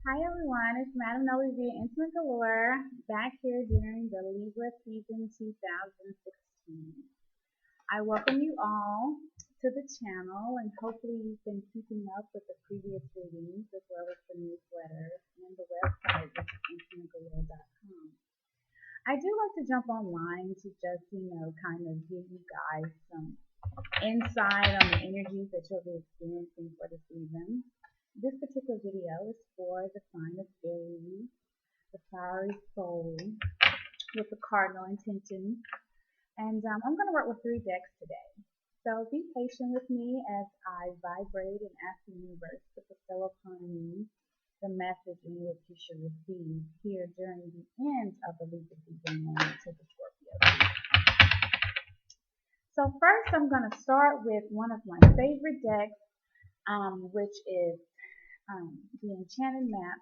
Hi everyone, it's Madam Nove via Intimate Galore, back here during the Libra season 2016. I welcome you all to the channel and hopefully you've been keeping up with the previous readings as well as the newsletter and the website, which is intimategalore.com. I do like to jump online to just, kind of give you guys some insight on the energies that you'll be experiencing for the season. This particular video is for the sign of Aries, the fiery soul with the cardinal intention. And I'm going to work with 3 decks today. So be patient with me as I vibrate and ask the universe to bestow upon me the message in which you should receive here during the end of the Libra season and to the Scorpio season. So first I'm going to start with one of my favorite decks, which is the Enchanted Map.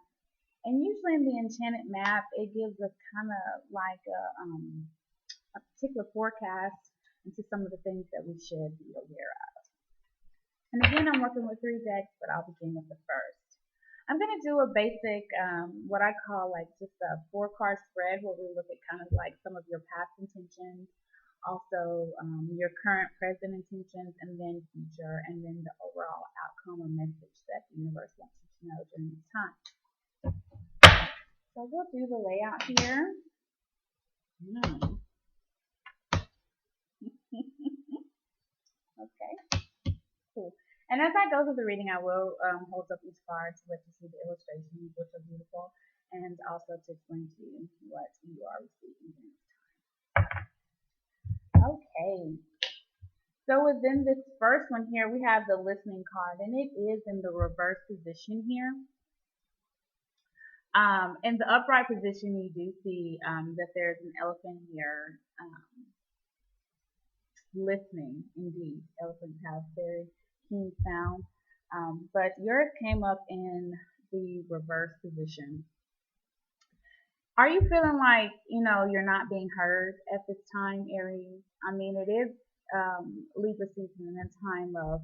And usually in the Enchanted Map, it gives us kind of like a particular forecast into some of the things that we should be aware of. And again, I'm working with 3 decks, but I'll begin with the first. I'm going to do a basic, what I call like just a 4-card spread where we look at kind of like some of your past intentions, also your current present intentions, and then future, and then the overall outcome or message that the universe wants you to know during this time. So we'll do the layout here. Okay, cool. And as I go through the reading, I will hold up each card to let you see the illustrations, which are beautiful, and also to explain to you what you are receiving during this time. Okay. So within this first one here, we have the listening card, and it is in the reverse position here. In the upright position, you do see that there's an elephant here listening. Indeed, elephants have very keen sound, but yours came up in the reverse position. Are you feeling like, you're not being heard at this time, Aries? I mean, it is Libra season and a time of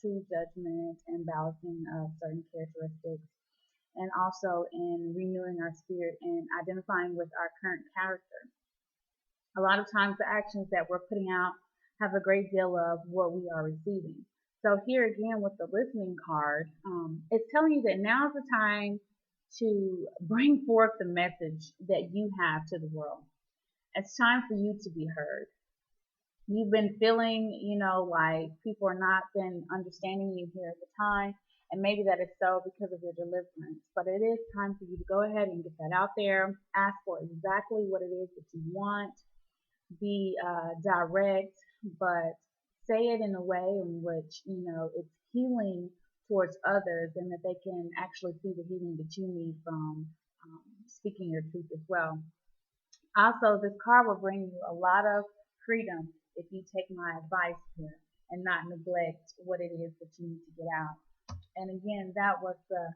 true judgment and balancing of certain characteristics, and also in renewing our spirit and identifying with our current character. A lot of times the actions that we're putting out have a great deal of what we are receiving. So here again with the listening card, it's telling you that now is the time to bring forth the message that you have to the world. It's time for you to be heard. You've been feeling, like people are not been understanding you here at the time, and maybe that is so because of your deliverance. But it is time for you to go ahead and get that out there. Ask for exactly what it is that you want. Be direct, but say it in a way in which, it's healing towards others and that they can actually see the healing that you need from speaking your truth as well. Also, this card will bring you a lot of freedom if you take my advice here and not neglect what it is that you need to get out. And again, that was the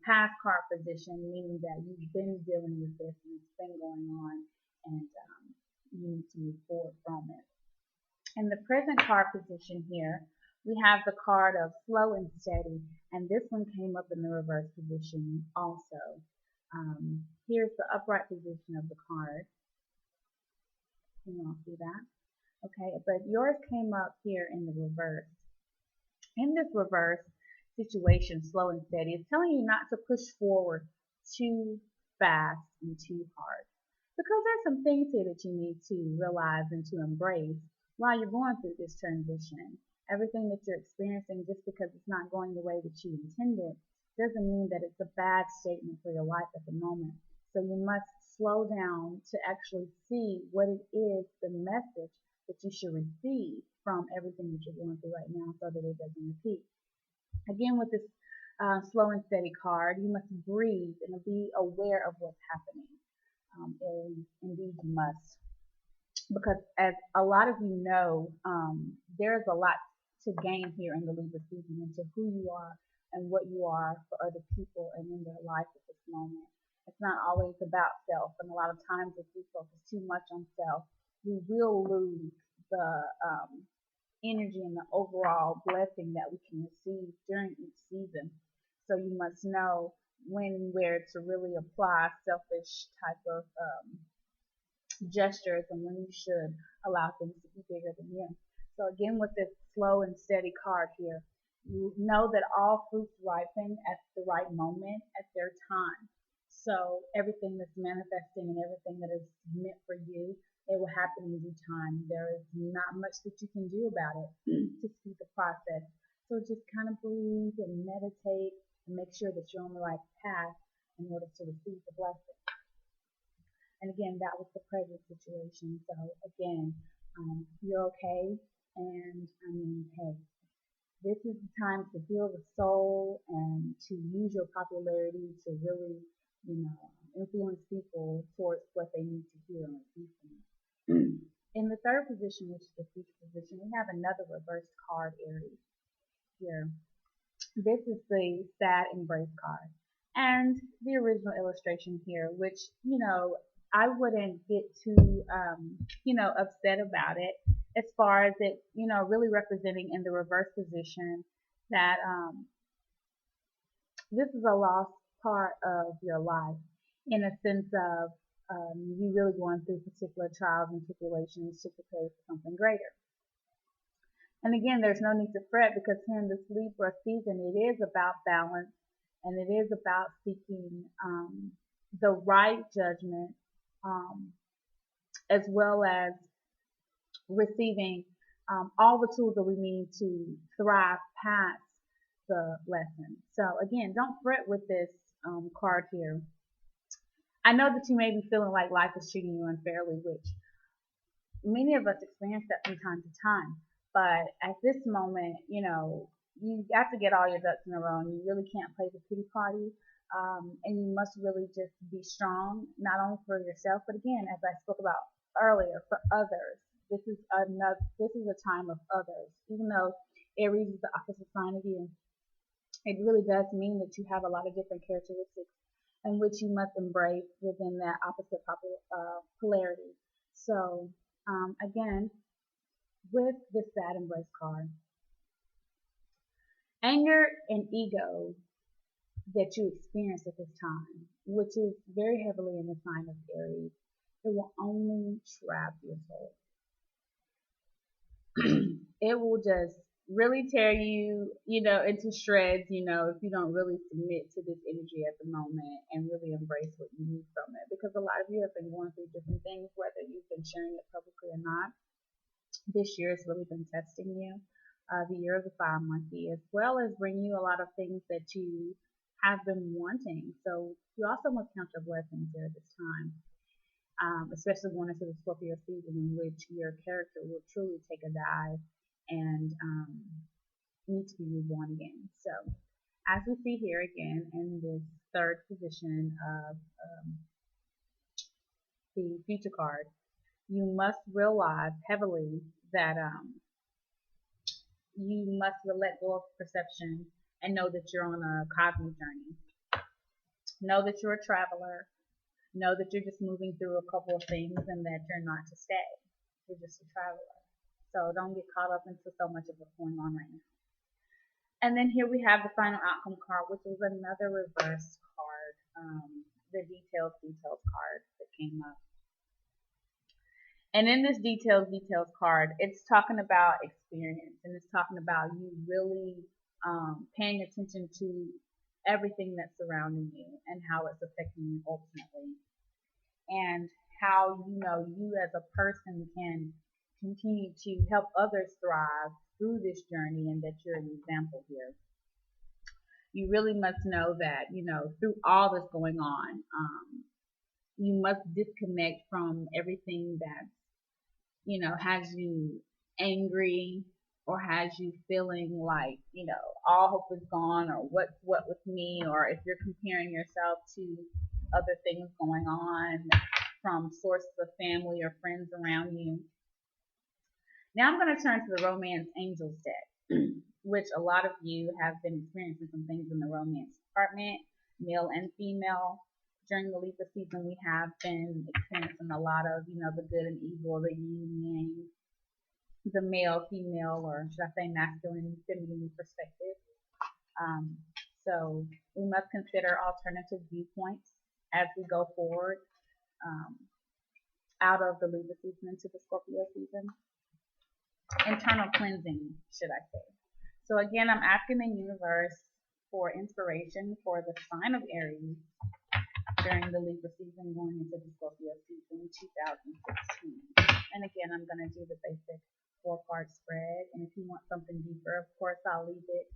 past card position, meaning that you've been dealing with this and it's been going on, and you need to move forward from it. In the present card position here, we have the card of slow and steady, and this one came up in the reverse position also. Here's the upright position of the card. Can you all see that? Okay, but yours came up here in the reverse. In this reverse situation, slow and steady, it's telling you not to push forward too fast and too hard, because there's some things here that you need to realize and to embrace while you're going through this transition. Everything that you're experiencing, just because it's not going the way that you intended, doesn't mean that it's a bad statement for your life at the moment. So you must slow down to actually see what it is, the message that you should receive from everything that you're going through right now, so that it doesn't repeat. Again, with this slow and steady card, you must breathe and be aware of what's happening. Indeed, you must. Because as a lot of you know, there's a lot to gain here in the Libra season into who you are and what you are for other people and in their life at this moment. It's not always about self, and a lot of times if we focus too much on self, we will lose the energy and the overall blessing that we can receive during each season. So you must know when and where to really apply selfish type of gestures and when you should allow things to be bigger than you. So again, with this slow and steady card here, you know that all fruits ripen at the right moment at their time. So everything that's manifesting and everything that is meant for you, it will happen in due time. There is not much that you can do about it to speed the process. So just kind of breathe and meditate and make sure that you're on the right path in order to receive the blessing. And again, that was the present situation. So again, you're okay. And I mean, hey, this is the time to heal the soul and to use your popularity to really, influence people towards what they need to hear and receive from you. In the third position, which is the future position, we have another reversed card, Aries, here. This is the sad embrace card. And the original illustration here, which, I wouldn't get too, upset about it as far as it, really representing in the reverse position that this is a lost part of your life in a sense of you really going through particular trials and tribulations to prepare for something greater. And again, there's no need to fret because here in this Libra season, it is about balance and it is about seeking the right judgment as well as receiving all the tools that we need to thrive past the lesson. So again, don't fret with this card here. I know that you may be feeling like life is treating you unfairly, which many of us experience that from time to time. But at this moment, you got to get all your ducks in a row and you really can't play the pity party. And you must really just be strong, not only for yourself, but again, as I spoke about earlier, for others. This is a time of others. Even though Aries is the opposite sign of you, it really does mean that you have a lot of different characteristics in which you must embrace within that opposite polarity. So, again, with this sad embrace card, anger and ego that you experience at this time, which is very heavily in the sign of Aries, it will only trap your soul. It will just really tear you, into shreds, if you don't really submit to this energy at the moment and really embrace what you need from it. Because a lot of you have been going through different things, whether you've been sharing it publicly or not. This year has really been testing you. The year of the fire monkey, as well as bring you a lot of things that you have been wanting. So you also must count your blessings here at this time. Especially going into the Scorpio season in which your character will truly take a dive and need to be reborn again. So, as we see here again in this third position of the future card, you must realize heavily that you must let go of perception and know that you're on a cosmic journey. Know that you're a traveler. Know that you're just moving through a couple of things and that you're not to stay. You're just a traveler. So don't get caught up into so much of what's going on right now. And then here we have the final outcome card, which is another reverse card, the details card that came up. And in this details card, it's talking about experience and it's talking about you really paying attention to everything that's surrounding you and how it's affecting you ultimately, and how you as a person can continue to help others thrive through this journey, and that you're an example here. You really must know that through all that's going on, you must disconnect from everything that has you angry or has you feeling like, all hope is gone, or what with me, or if you're comparing yourself to other things going on from sources of family or friends around you. Now I'm going to turn to the Romance Angels deck, which a lot of you have been experiencing some things in the romance department, male and female. During the Libra season, we have been experiencing a lot of, the good and evil, the yin and yang, the male, female, or should I say masculine and feminine perspective. So we must consider alternative viewpoints as we go forward um, out of the Libra season into the Scorpio season. Internal cleansing, should I say. So again, I'm asking the universe for inspiration for the sign of Aries during the Libra season going into the Scorpio season 2016. And again, I'm going to do the basic 4-card spread. And if you want something deeper, of course, I'll leave it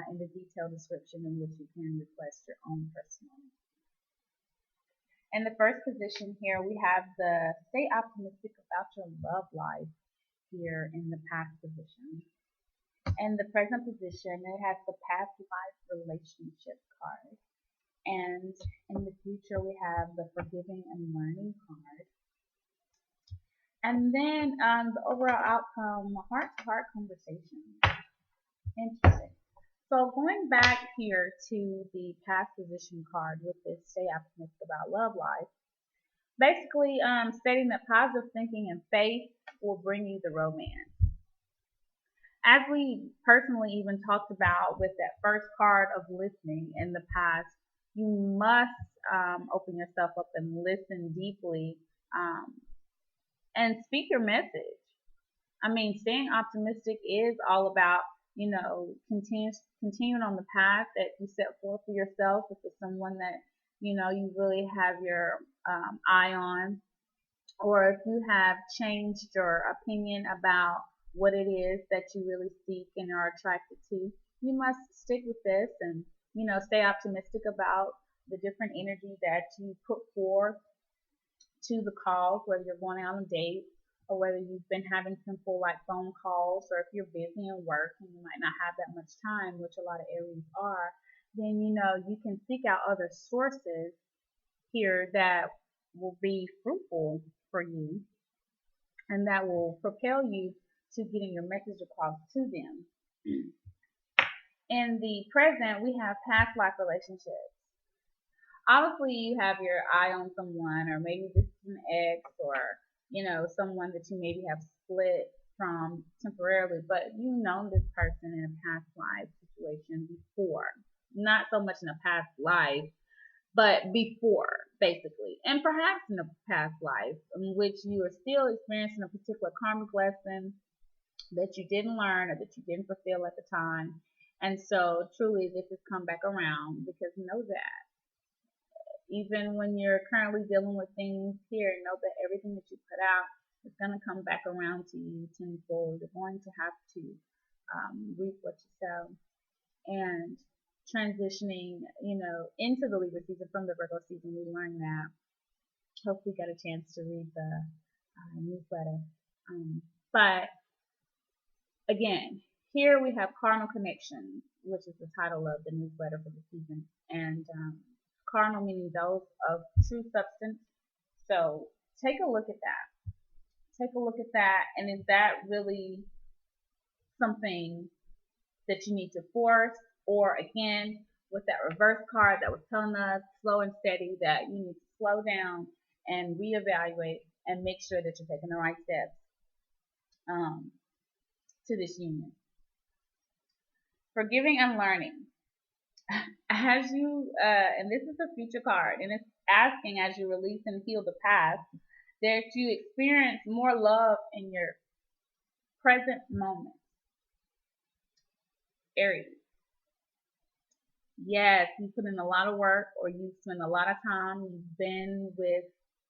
in the detailed description in which you can request your own personal. In the first position here, we have the stay optimistic about your love life here in the past position. In the present position, it has the past life relationship card. And in the future, we have the forgiving and learning card. And then the overall outcome, heart-to-heart conversation. Interesting. So going back here to the past position card with this stay optimistic about love life, basically stating that positive thinking and faith will bring you the romance. As we personally even talked about with that first card of listening in the past, you must open yourself up and listen deeply and speak your message. I mean, staying optimistic is all about, continuing on the path that you set forth for yourself. If it's someone that, you really have your eye on, or if you have changed your opinion about what it is that you really seek and are attracted to, you must stick with this and, stay optimistic about the different energy that you put forth to the calls, whether you're going out on a date or whether you've been having simple like phone calls, or if you're busy in work and you might not have that much time, which a lot of Aries are, then, you can seek out other sources here that will be fruitful for you and that will propel you to getting your message across to them. In the present, we have past life relationships. Obviously, you have your eye on someone, or maybe this is an ex, or, someone that you maybe have split from temporarily, but you've known this person in a past life situation before. Not so much in a past life, but before, basically. And perhaps in a past life in which you are still experiencing a particular karmic lesson that you didn't learn or that you didn't fulfill at the time. And so truly this has come back around, because know that even when you're currently dealing with things here, know that everything that you put out is going to come back around to you tenfold. You're going to have to reap what you sow. And transitioning, into the Libra season from the Virgo season, we learned that. Hopefully got a chance to read the newsletter. But again, here we have carnal connections, which is the title of the newsletter for the season. And carnal meaning those of true substance. So take a look at that. Take a look at that. And is that really something that you need to force? Or again, with that reverse card that was telling us slow and steady, that you need to slow down and reevaluate and make sure that you're taking the right steps to this union. Forgiving and learning. As you, and this is a future card, and it's asking as you release and heal the past, that you experience more love in your present moment. Aries. Yes, you put in a lot of work, or you spend a lot of time, you've been with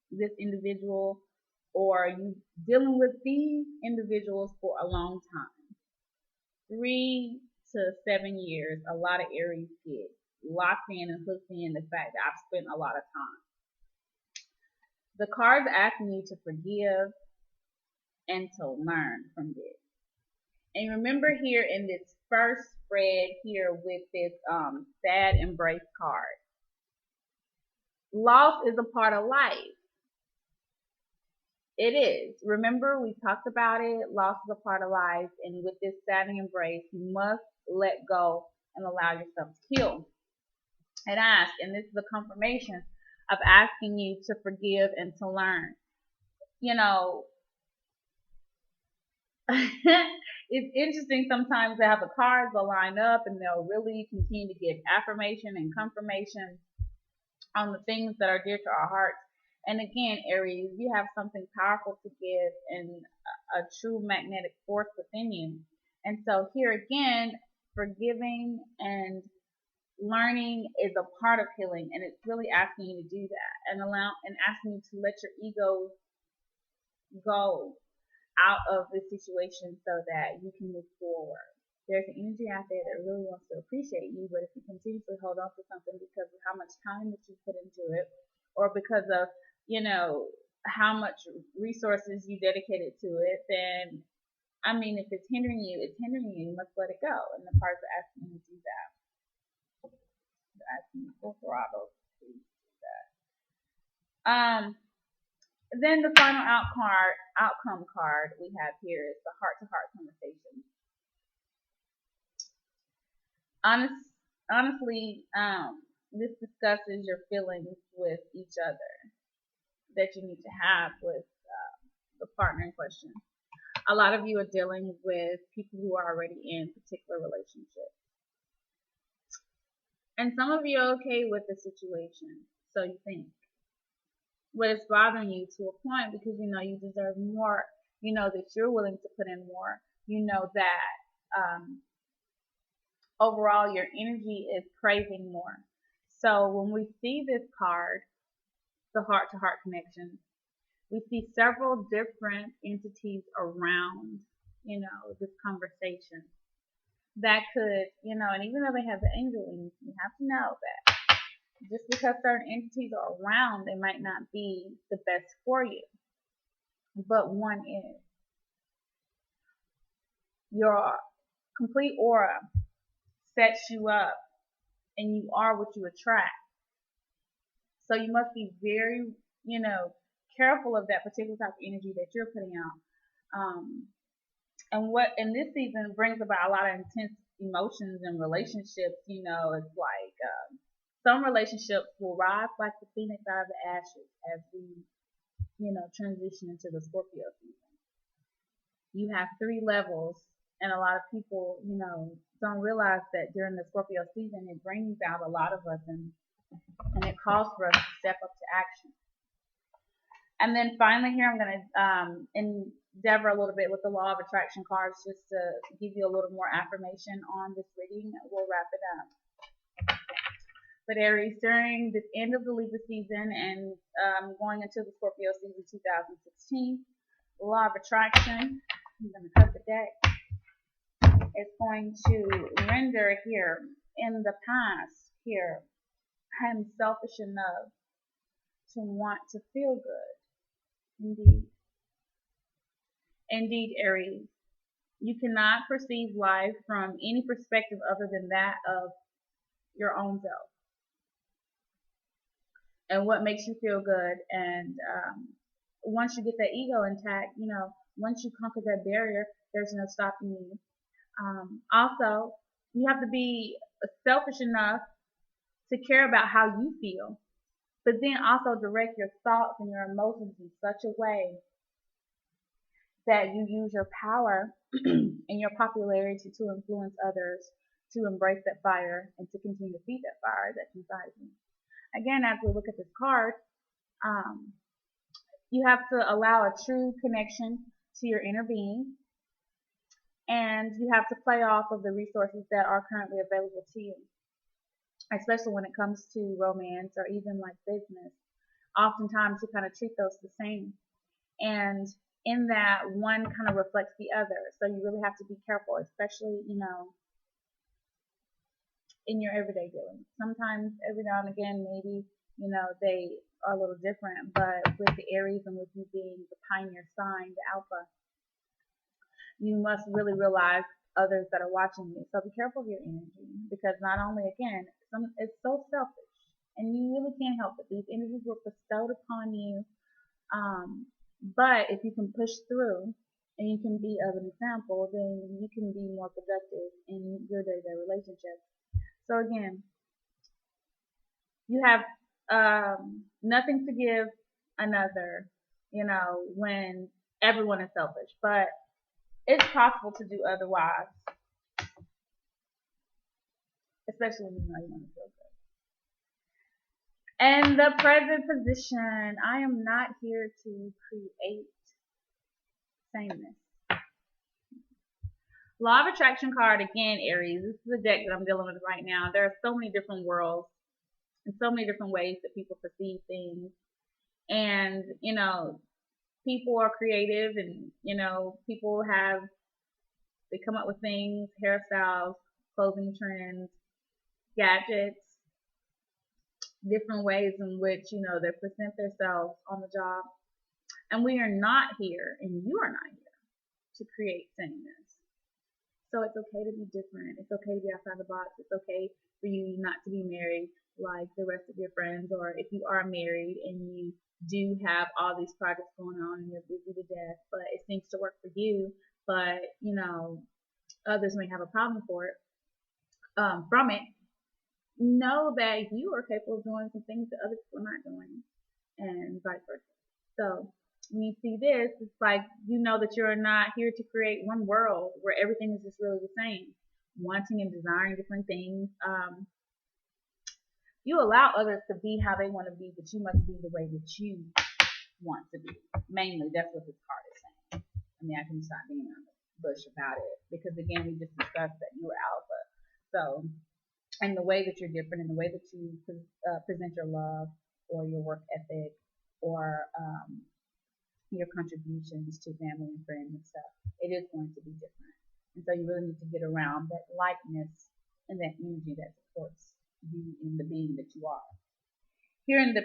this individual, or you dealing with these individuals for a long time. 3 to 7 years, a lot of Aries get locked in and hooked in the fact that I've spent a lot of time. The card's asking you to forgive and to learn from this. And remember here in this first spread here with this sad embrace card, loss is a part of life. It is. Remember, we talked about it. Loss is a part of life. And with this sad embrace, you must let go and allow yourself to heal. And ask, and this is a confirmation of asking you to forgive and to learn. it's interesting sometimes to have the cards align up and they'll really continue to give affirmation and confirmation on the things that are dear to our hearts. And again, Aries, you have something powerful to give and a true magnetic force within you. And so here again, forgiving and learning is a part of healing, and it's really asking you to do that and asking you to let your ego go out of the situation so that you can move forward. There's an energy out there that really wants to appreciate you, but if you continuously hold on to something because of how much time that you put into it, or because of, how much resources you dedicated to it, then, if it's hindering you, it's hindering you. You must let it go. And the cards are asking you to do that. They're asking you full throttle to do that. Then the final outcome card we have here is the heart-to-heart conversation. Honestly, this discusses your feelings with each other that you need to have with the partner in question. A lot of you are dealing with people who are already in particular relationships. And some of you are okay with the situation, so you think. But it's bothering you to a point because you know you deserve more. You know that you're willing to put in more. You know that overall your energy is craving more. So when we see this card, the heart-to-heart connection, we see several different entities around, this conversation that could, and even though they have the angel wings, you have to know that just because certain entities are around, they might not be the best for you. But one is your complete aura sets you up, and you are what you attract. So you must be very, careful of that particular type of energy that you're putting out. And what in this season brings about a lot of intense emotions and relationships. It's like some relationships will rise like the phoenix out of the ashes as we, transition into the Scorpio season. You have 3 levels, and a lot of people, don't realize that during the Scorpio season, it brings out a lot of us, and it calls for us to step up to action. And then finally here, I'm going to endeavor a little bit with the law of attraction cards just to give you a little more affirmation on this reading. We'll wrap it up. But Aries, during this end of the Libra season and going into the Scorpio season 2016, the law of attraction, I'm going to cut the deck, is going to render here in the past here. I am selfish enough to want to feel good. Indeed, Aries, you cannot perceive life from any perspective other than that of your own self and what makes you feel good. And once you get that ego intact, once you conquer that barrier, there's no stopping you. Also, you have to be selfish enough to care about how you feel, but then also direct your thoughts and your emotions in such a way that you use your power and your popularity to influence others to embrace that fire and to continue to feed that fire that's inside of you. Again, as we look at this card, you have to allow a true connection to your inner being, and you have to play off of the resources that are currently available to you, especially when it comes to romance or even like business. Oftentimes you kind of treat those the same, and in that, one kind of reflects the other. So you really have to be careful, especially, in your everyday dealings. Sometimes every now and again, maybe, they are a little different, but with the Aries and with you being the pioneer sign, the alpha, you must really realize others that are watching you. So be careful of your energy, because not only, again, it's so selfish, and you really can't help it. These energies were bestowed upon you, but if you can push through and you can be of an example, then you can be more productive in your day-to-day relationships. So again, you have nothing to give another, when everyone is selfish. But it's possible to do otherwise, especially when you know you want to feel good. And the present position, I am not here to create sameness. Law of Attraction card, again, Aries. This is a deck that I'm dealing with right now. There are so many different worlds and so many different ways that people perceive things. And, you know, people are creative and, you know, they come up with things, hairstyles, clothing trends, gadgets, different ways in which, you know, they present themselves on the job. And we are not here, and you are not here to create sameness. So it's okay to be different. It's okay to be outside the box. It's okay for you not to be married like the rest of your friends, or if you are married and you do have all these projects going on and you're busy to death, but it seems to work for you, but you know others may have a problem from it. Know that you are capable of doing some things that other people are not doing, and vice versa. So when you see this, it's like you know that you're not here to create one world where everything is just really the same, wanting and desiring different things. You allow others to be how they want to be, but you must be the way that you want to be. Mainly, that's what this card is saying. I mean, I can stop being on the bush about it because, again, we just discussed that you were alpha. So, and the way that you're different and the way that you present your love or your work ethic or your contributions to family and friends and stuff, it is going to be different. And so you really need to get around that likeness and that energy that supports you in the being that you are. Here in the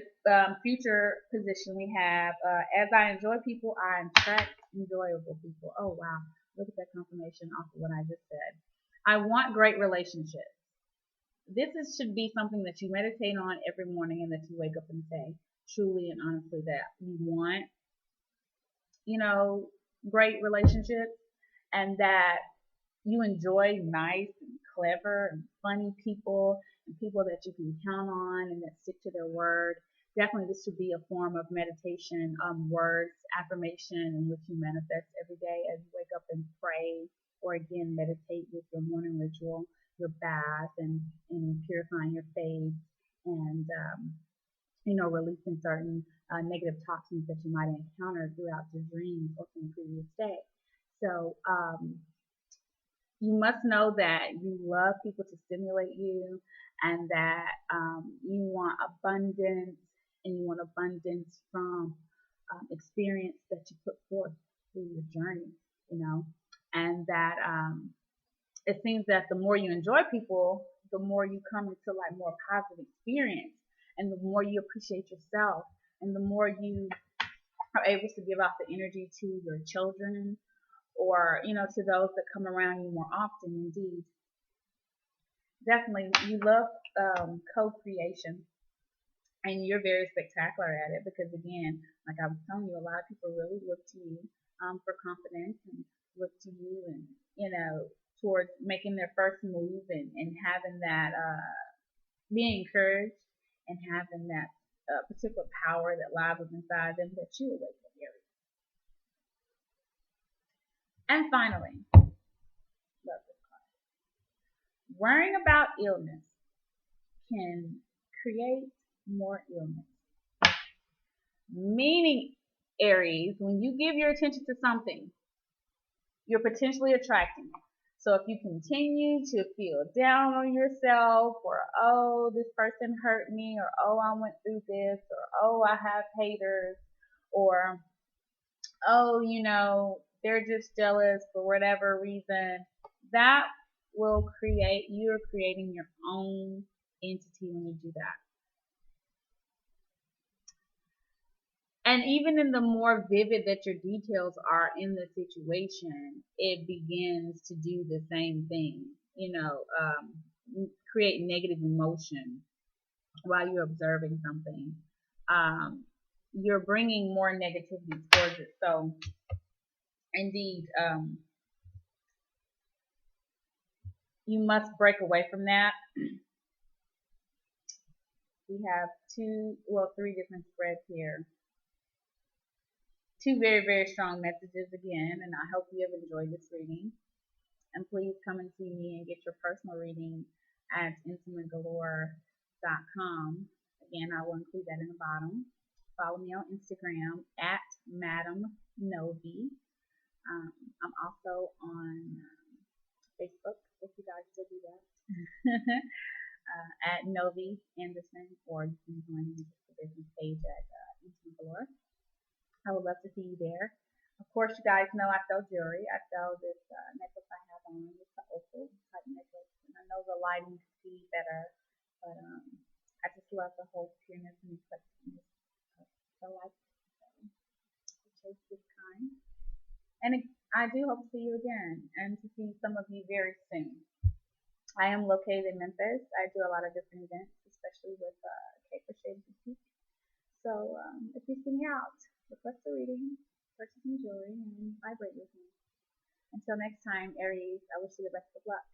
future position, we have, as I enjoy people, I attract enjoyable people. Oh, wow. Look at that confirmation off of what I just said. I want great relationships. Should be something that you meditate on every morning and that you wake up and say, truly and honestly, that you want, you know, great relationships and that you enjoy nice and clever and funny people and people that you can count on and that stick to their word. Definitely this should be a form of meditation, words, affirmation in which you manifest every day as you wake up and pray or again meditate with your morning ritual, your bath and purifying your face and you know, releasing certain negative toxins that you might encounter throughout your dreams or from the previous day. So you must know that you love people to stimulate you and that you want abundance and you want abundance from experience that you put forth through your journey, you know, and that it seems that the more you enjoy people, the more you come into like more positive experience and the more you appreciate yourself and the more you are able to give out the energy to your children or, you know, to those that come around you more often. Indeed, definitely you love co-creation and you're very spectacular at it because again, like I was telling you, a lot of people really look to you for confidence and look to you and, you know, towards making their first move and having that being encouraged and having that particular power that lies within inside them that you awaken. And finally, love this card. Worrying about illness can create more illness. Meaning, Aries, when you give your attention to something, you're potentially attracting it. So if you continue to feel down on yourself or, oh, this person hurt me or, oh, I went through this or, oh, I have haters or, oh, you know, they're just jealous for whatever reason, that will you're creating your own entity when you do that. And even in the more vivid that your details are in the situation, it begins to do the same thing, you know, create negative emotion while you're observing something. You're bringing more negativity towards it. So, indeed, you must break away from that. We have three different spreads here. two very, very strong messages again, and I hope you have enjoyed this reading. And please come and see me and get your personal reading at intimategalore.com. Again, I will include that in the bottom. Follow me on Instagram at Madam Nove. I'm also on Facebook, if you guys still do that, at Nove Anderson, or you can join the business page at Intimate Galore. I would love to see you there. Of course, you guys know I sell jewelry. I sell this necklace I have on. It's an opal type necklace, and I know the lighting can see better, but I just love the whole pureness and complexity of the light. So, this kind. And I do hope to see you again and to see some of you very soon. I am located in Memphis. I do a lot of different events, especially with Cape Shade Boutique. So if you see me out, request a reading, purchase some jewelry, and vibrate with me. Until next time, Aries, I wish you the best of luck.